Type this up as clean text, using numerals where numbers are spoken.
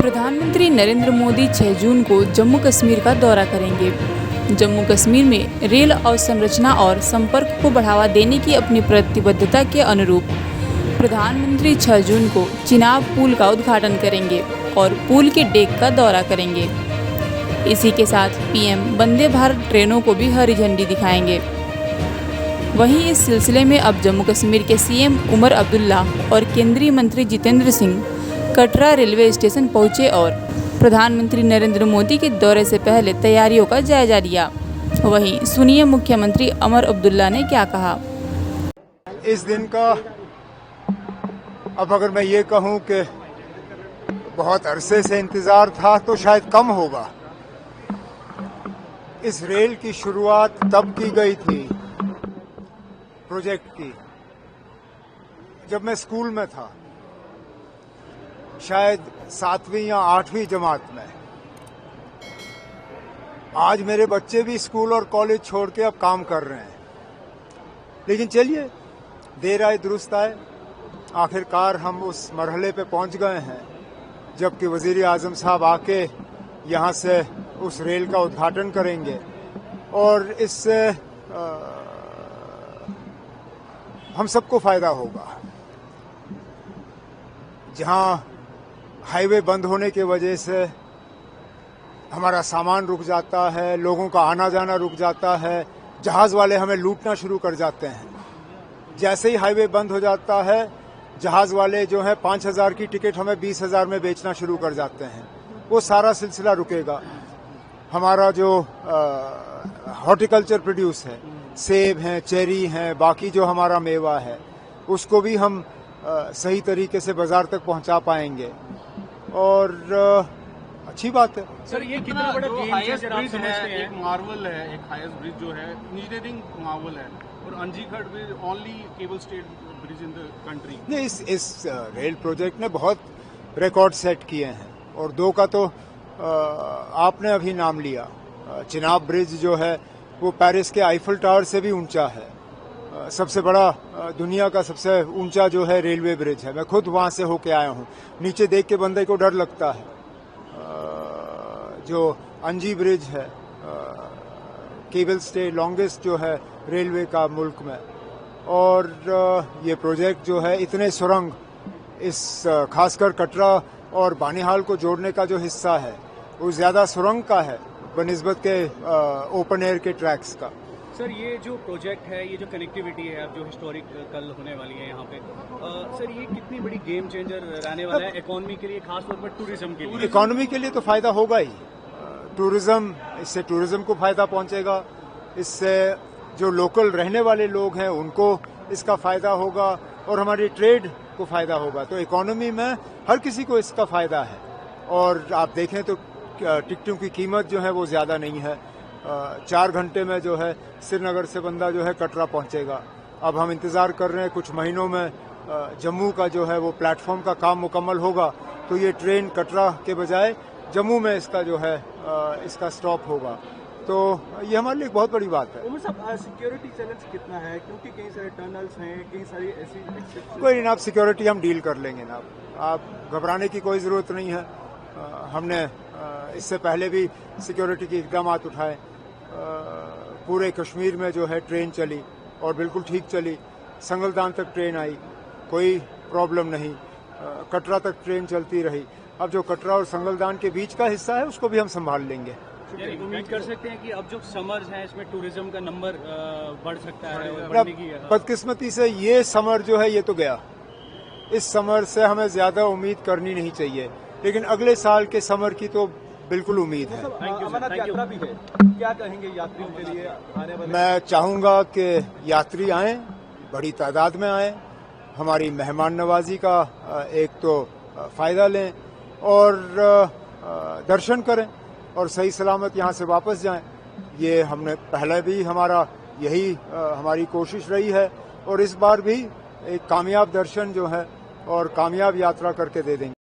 प्रधानमंत्री नरेंद्र मोदी 6 जून को जम्मू कश्मीर का दौरा करेंगे। जम्मू कश्मीर में रेल अवसंरचना और संपर्क को बढ़ावा देने की अपनी प्रतिबद्धता के अनुरूप प्रधानमंत्री 6 जून को चिनाब पुल का उद्घाटन करेंगे और पुल के डेक का दौरा करेंगे। इसी के साथ पीएम वंदे भारत ट्रेनों को भी हरी झंडी दिखाएंगे। वहीं इस सिलसिले में अब जम्मू कश्मीर के सीएम उमर अब्दुल्ला और केंद्रीय मंत्री जितेंद्र सिंह कटरा रेलवे स्टेशन पहुंचे और प्रधानमंत्री नरेंद्र मोदी के दौरे से पहले तैयारियों का जायजा लिया। वहीं सुनिए मुख्यमंत्री उमर अब्दुल्ला ने क्या कहा। इस दिन का अब अगर मैं ये कहूं कि बहुत अरसे से इंतजार था तो शायद कम होगा। इस रेल की शुरुआत तब की गई थी प्रोजेक्ट की जब मैं स्कूल में था, शायद 7वीं या 8वीं जमात में। आज मेरे बच्चे भी स्कूल और कॉलेज छोड़ के अब काम कर रहे हैं। लेकिन चलिए, देर आए दुरुस्त आए, आखिरकार हम उस मरहले पे पहुंच गए हैं जबकि वजीर आजम साहब आके यहां से उस रेल का उद्घाटन करेंगे और इससे हम सबको फायदा होगा। जहां हाईवे बंद होने की वजह से हमारा सामान रुक जाता है, लोगों का आना जाना रुक जाता है, जहाज वाले हमें लूटना शुरू कर जाते हैं। जैसे ही हाईवे बंद हो जाता है, जहाज वाले जो है 5,000 की टिकट हमें 20,000 में बेचना शुरू कर जाते हैं। वो सारा सिलसिला रुकेगा। हमारा जो हॉर्टिकल्चर प्रोड्यूस है, सेब हैं, चेरी हैं, बाकी जो हमारा मेवा है, उसको भी हम सही तरीके से बाजार तक पहुंचा पाएंगे और अच्छी बात है। सर, ये कितना बड़ा गेम चेंजर आप समझते हैं? एक मार्वल है, एक हाईएस्ट ब्रिज जो है, इंजीनियरिंग मार्वल है, और Anjigarh bridge only cable stayed bridge in the country. नहीं, इस रेल प्रोजेक्ट ने बहुत रिकॉर्ड सेट किए हैं और 2 का तो आपने अभी नाम लिया। चिनाब ब्रिज जो है वो पेरिस के आईफल टावर से भी ऊंचा है। सबसे बड़ा दुनिया का सबसे ऊंचा जो है रेलवे ब्रिज है। मैं खुद वहां से होके आया हूं। नीचे देख के बंदे को डर लगता है। जो अंजी ब्रिज है, केबल स्टे लॉन्गेस्ट जो है रेलवे का मुल्क में, और ये प्रोजेक्ट जो है इतने सुरंग, इस खासकर कटरा और बानिहाल को जोड़ने का जो हिस्सा है वो ज्यादा सुरंग का है बनिस्बत के ओपन एयर के ट्रैक्स का। सर, ये जो प्रोजेक्ट है, ये जो कनेक्टिविटी है अब जो हिस्टोरिक कल होने वाली है यहाँ पे, सर ये कितनी बड़ी गेम चेंजर रहने वाला है इकोनॉमी के लिए, खासतौर पर टूरिज्म के लिए? इकोनॉमी के लिए तो फायदा होगा ही। टूरिज्म, इससे टूरिज्म को फायदा पहुंचेगा, इससे जो लोकल रहने वाले लोग हैं उनको इसका फायदा होगा और हमारी ट्रेड को फायदा होगा। तो इकोनॉमी में हर किसी को इसका फायदा है। और आप देखें तो टिकटों की कीमत जो है वो ज्यादा नहीं है। 4 घंटे में जो है श्रीनगर से बंदा जो है कटरा पहुंचेगा। अब हम इंतजार कर रहे हैं कुछ महीनों में जम्मू का जो है वो प्लेटफॉर्म का काम मुकम्मल होगा तो ये ट्रेन कटरा के बजाय जम्मू में इसका जो है इसका स्टॉप होगा। तो ये हमारे लिए एक बहुत बड़ी बात है। सिक्योरिटी चैलेंज कितना है, क्योंकि कई सारे टनल्स हैं, कई सारी ऐसी कोई नहीं, आप सिक्योरिटी हम डील कर लेंगे ना। आप घबराने की कोई जरूरत नहीं है। हमने इससे पहले भी सिक्योरिटी के इकदाम उठाए। पूरे कश्मीर में जो है ट्रेन चली और बिल्कुल ठीक चली। संगलदान तक ट्रेन आई, कोई प्रॉब्लम नहीं। कटरा तक ट्रेन चलती रही। अब जो कटरा और संगलदान के बीच का हिस्सा है उसको भी हम संभाल लेंगे। उम्मीद कर सकते हैं कि अब जो समर्स हैं इसमें टूरिज्म का नंबर बढ़ सकता है? बदकिस्मती से ये समर जो है ये तो गया। इस समर से हमें ज्यादा उम्मीद करनी नहीं चाहिए, लेकिन अगले साल के समर की तो बिल्कुल उम्मीद है। अमरनाथ यात्रा भी है, क्या कहेंगे यात्रियों के लिए आने वाले? मैं चाहूंगा कि यात्री आएं, बड़ी तादाद में आएं, हमारी मेहमान नवाजी का एक तो फायदा लें और दर्शन करें और सही सलामत यहाँ से वापस जाएं। ये हमने पहले भी हमारा यही हमारी कोशिश रही है और इस बार भी एक कामयाब दर्शन जो है और कामयाब यात्रा करके दे देंगे।